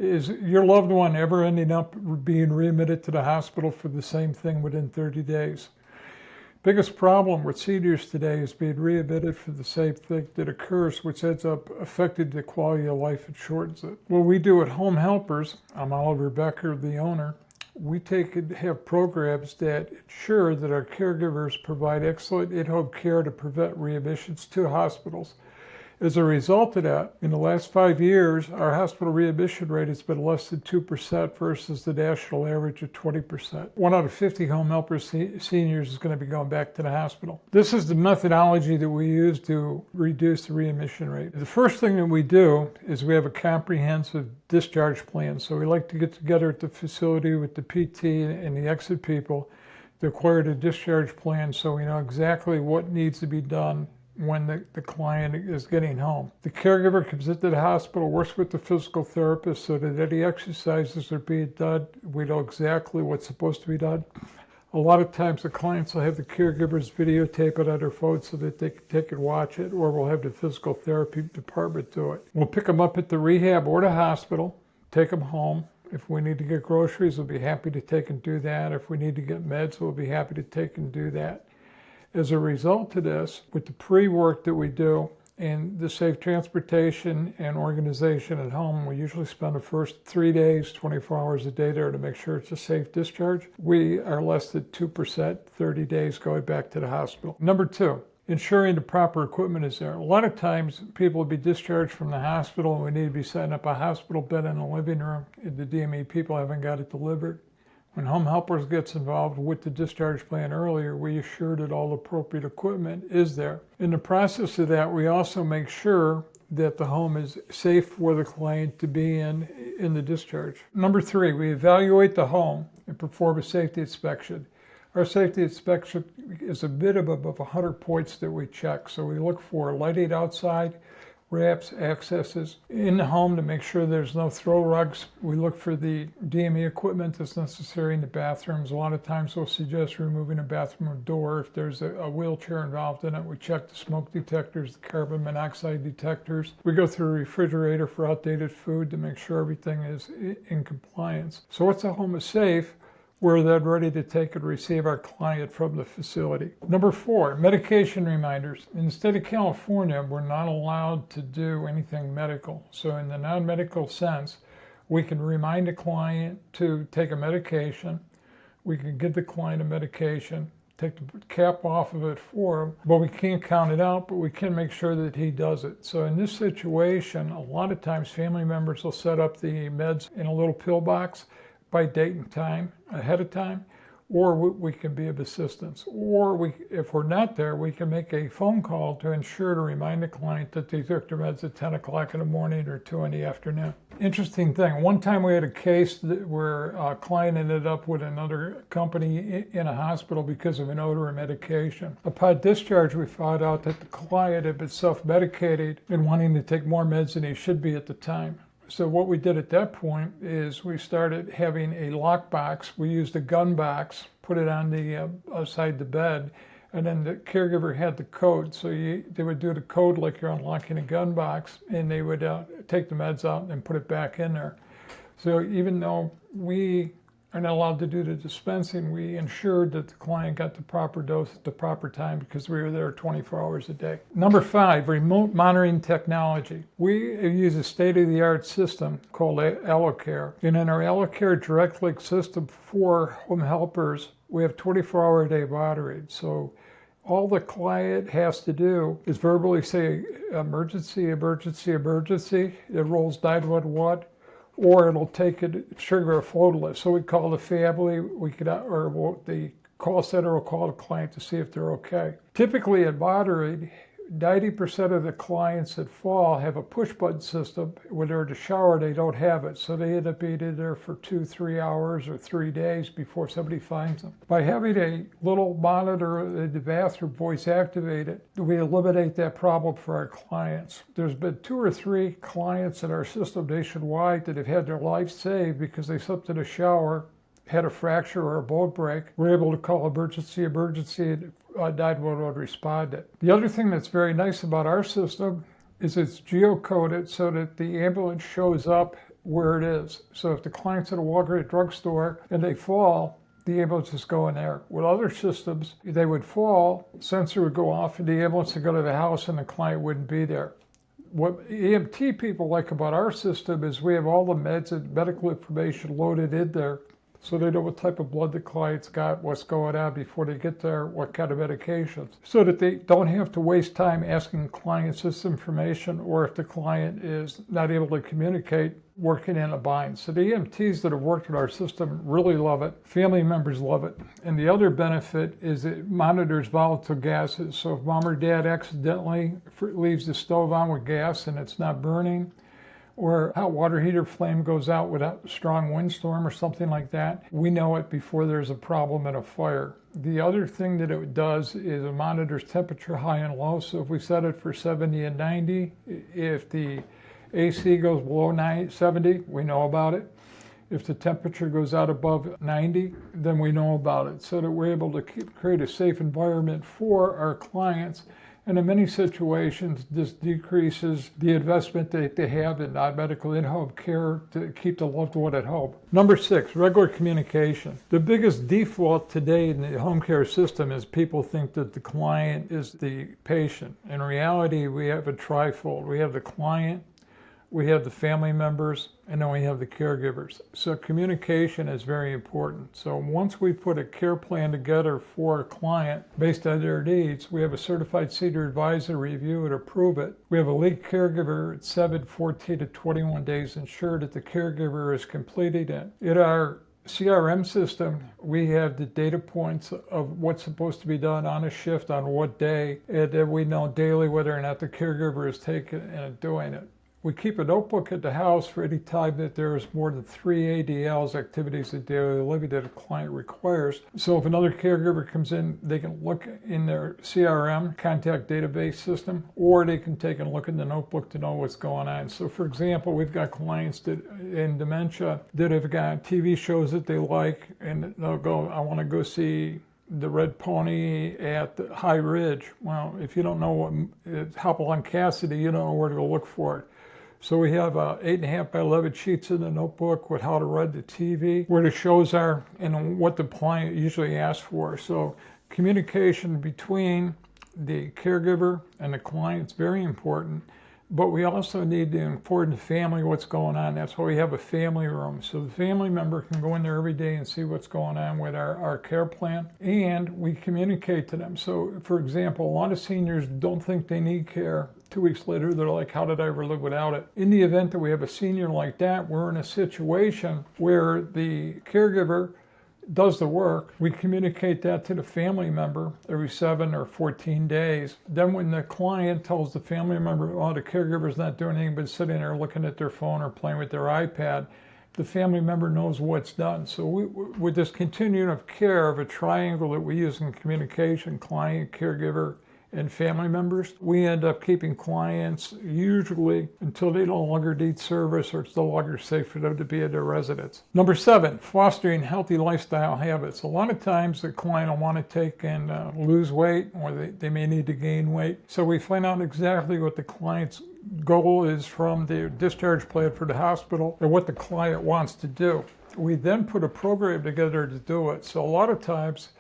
Is your loved one ever ending up being readmitted to the hospital for the same thing within 30 days? Biggest problem with seniors today is being readmitted for the same thing that occurs, which ends up affecting the quality of life and shortens it. What we do at Home Helpers, I'm Oliver Becker, the owner, we have programs that ensure that our caregivers provide excellent in-home care to prevent readmissions to hospitals. As a result of that, in the last 5 years, our hospital readmission rate has been less than 2% versus the national average of 20%. 1 out of 50 Home Helpers seniors is going to be going back to the hospital. This is the methodology that we use to reduce the readmission rate. The first thing that we do is we have a comprehensive discharge plan. So we like to get together at the facility with the PT and the exit people to acquire a discharge plan so we know exactly what needs to be done when the client is getting home. The caregiver comes into the hospital, works with the physical therapist so that any exercises are being done, we know exactly what's supposed to be done. A lot of times the clients will have the caregivers videotape it on their phone so that they can take and watch it, or we'll have the physical therapy department do it. We'll pick them up at the rehab or the hospital, take them home. If we need to get groceries, we'll be happy to take and do that. If we need to get meds, we'll be happy to take and do that. As a result of this, with the pre-work that we do and the safe transportation and organization at home, we usually spend the first 3 days, 24 hours a day there to make sure it's a safe discharge. We are less than 2%, 30 days going back to the hospital. Number 2, ensuring the proper equipment is there. A lot of times people will be discharged from the hospital and we need to be setting up a hospital bed in the living room. The DME people haven't got it delivered. When Home Helpers gets involved with the discharge plan earlier, we assure that all appropriate equipment is there. In the process of that, we also make sure that the home is safe for the client to be in the discharge. Number 3, we evaluate the home and perform a safety inspection. Our safety inspection is a minimum of 100 points that we check. So we look for lighting outside, ramps, accesses in the home to make sure there's no throw rugs. We look for the DME equipment that's necessary in the bathrooms. A lot of times we'll suggest removing a bathroom door. If there's a wheelchair involved in it, we check the smoke detectors, the carbon monoxide detectors. We go through a refrigerator for outdated food to make sure everything is in compliance. So once the home is safe, we're then ready to take and receive our client from the facility. Number 4, medication reminders. In the state of California, we're not allowed to do anything medical. So in the non-medical sense, we can remind a client to take a medication. We can give the client a medication, take the cap off of it for him, but we can't count it out, but we can make sure that he does it. So in this situation, a lot of times family members will set up the meds in a little pill box by date and time ahead of time, or we can be of assistance. Or if we're not there, we can make a phone call to ensure to remind the client that they took their meds at 10 o'clock in the morning or 2 in the afternoon. Interesting thing, one time we had a case where a client ended up with another company in a hospital because of an odor of medication. Upon discharge, we found out that the client had been self-medicating and wanting to take more meds than he should be at the time. So what we did at that point is we started having a lockbox. We used a gun box, put it on the outside the bed, and then the caregiver had the code. So they would do the code like you're unlocking a gun box, and they would take the meds out and put it back in there. So even though we are not allowed to do the dispensing, we ensured that the client got the proper dose at the proper time because we were there 24 hours a day. Number 5, remote monitoring technology. We use a state-of-the-art system called AlloCare. And in our AlloCare direct link system for Home Helpers, we have 24-hour-a-day monitoring. So all the client has to do is verbally say, emergency, emergency, emergency. It rolls 911. Or it'll trigger a phone list. So we call the family, the call center will call the client to see if they're okay. Typically in monitoring, 90% of the clients that fall have a push button system. When they're in the shower, they don't have it. So they end up being in there for 2-3 hours or 3 days before somebody finds them. By having a little monitor in the bathroom voice activated, we eliminate that problem for our clients. There's been 2 or 3 clients in our system nationwide that have had their life saved because they slept in a shower, had a fracture or a bone break. We're able to call emergency, and 911 responded. The other thing that's very nice about our system is it's geocoded so that the ambulance shows up where it is. So if the client's at a Walgreens drugstore and they fall, the ambulance is going there. With other systems, they would fall, sensor would go off, and the ambulance would go to the house and the client wouldn't be there. What EMT people like about our system is we have all the meds and medical information loaded in there, so they know what type of blood the client's got, what's going on before they get there, what kind of medications, so that they don't have to waste time asking clients this information, or if the client is not able to communicate, working in a bind. So the EMTs that have worked with our system really love it. Family members love it. And the other benefit is it monitors volatile gases. So if mom or dad accidentally leaves the stove on with gas and it's not burning, or a hot water heater flame goes out with a strong windstorm or something like that, we know it before there's a problem in a fire. The other thing that it does is it monitors temperature high and low. So if we set it for 70 and 90, if the AC goes below 70, we know about it. If the temperature goes out above 90, then we know about it, so that we're able to create a safe environment for our clients. And in many situations, this decreases the investment that they have in non-medical in-home care to keep the loved one at home. Number 6, regular communication. The biggest default today in the home care system is people think that the client is the patient. In reality, we have a trifold. We have the client, we have the family members, and then we have the caregivers. So communication is very important. So once we put a care plan together for a client based on their needs, we have a certified senior advisor review and approve it. We have a lead caregiver at 7, 14 to 21 days, ensure that the caregiver is completing it. In our CRM system, we have the data points of what's supposed to be done on a shift on what day, and then we know daily whether or not the caregiver is taking it and doing it. We keep a notebook at the house for any time that there is more than 3 ADLs, activities of daily living, that a client requires. So if another caregiver comes in, they can look in their CRM, contact database system, or they can take a look in the notebook to know what's going on. So for example, we've got clients that in dementia that have got TV shows that they like, and they'll go, I want to go see the Red Pony at the High Ridge. Well, if you don't know what it's Hopalong Cassidy, you don't know where to go look for it. So we have 8.5 by 11 sheets in the notebook with how to run the TV, where the shows are, and what the client usually asks for. So communication between the caregiver and the client is very important. But we also need to inform the family what's going on. That's why we have a family room. So the family member can go in there every day and see what's going on with our care plan. And we communicate to them. So for example, a lot of seniors don't think they need care. 2 weeks later, they're like, how did I ever live without it? In the event that we have a senior like that, we're in a situation where the caregiver does the work. We communicate that to the family member every 7 or 14 days. Then when the client tells the family member, oh, the caregiver's not doing anything but sitting there looking at their phone or playing with their iPad, the family member knows what's done. So with this continuum of care of a triangle that we use in communication, client, caregiver, and family members, we end up keeping clients usually until they no longer need service or it's no longer safe for them to be in their residence. Number 7, fostering healthy lifestyle habits. A lot of times the client will want to take and lose weight, or they may need to gain weight. So we find out exactly what the client's goal is from the discharge plan for the hospital and what the client wants to do. We then put a program together to do it. So a lot of times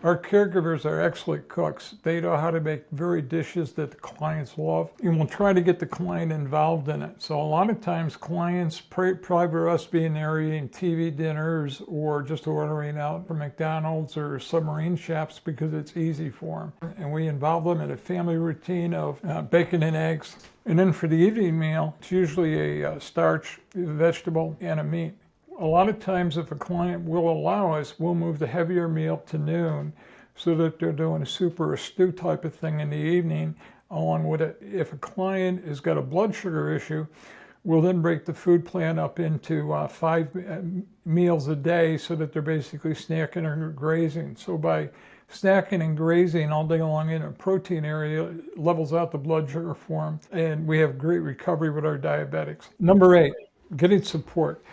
our caregivers are excellent cooks. They know how to make varied dishes that the clients love, and we'll try to get the client involved in it. So a lot of times clients prefer us being there eating TV dinners or just ordering out from McDonald's or submarine shops because it's easy for them. And we involve them in a family routine of bacon and eggs. And then for the evening meal, it's usually a starch, vegetable, and a meat. A lot of times if a client will allow us, we'll move the heavier meal to noon so that they're doing a soup or a stew type of thing in the evening along with it. If a client has got a blood sugar issue, we'll then break the food plan up into 5 meals a day so that they're basically snacking or grazing. So by snacking and grazing all day long in a protein area, it levels out the blood sugar for them, and we have great recovery with our diabetics. Number 8, getting support.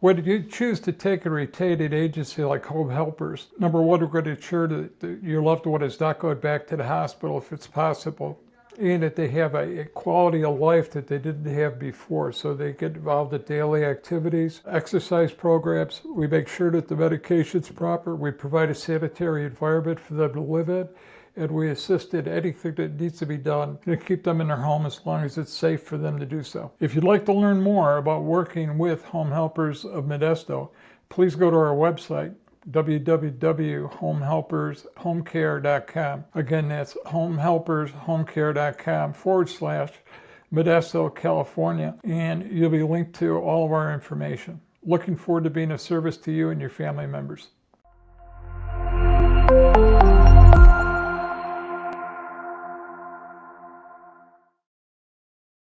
Whether you choose to take a rotated agency like Home Helpers, number 1, we're going to ensure that your loved one is not going back to the hospital if it's possible. and that they have a quality of life that they didn't have before. So they get involved in daily activities, exercise programs. We make sure that the medication's proper. We provide a sanitary environment for them to live in, and we assist in anything that needs to be done to keep them in their home as long as it's safe for them to do so. If you'd like to learn more about working with Home Helpers of Modesto, please go to our website, www.homehelpershomecare.com. Again, that's homehelpershomecare.com/Modesto, California, and you'll be linked to all of our information. Looking forward to being of service to you and your family members.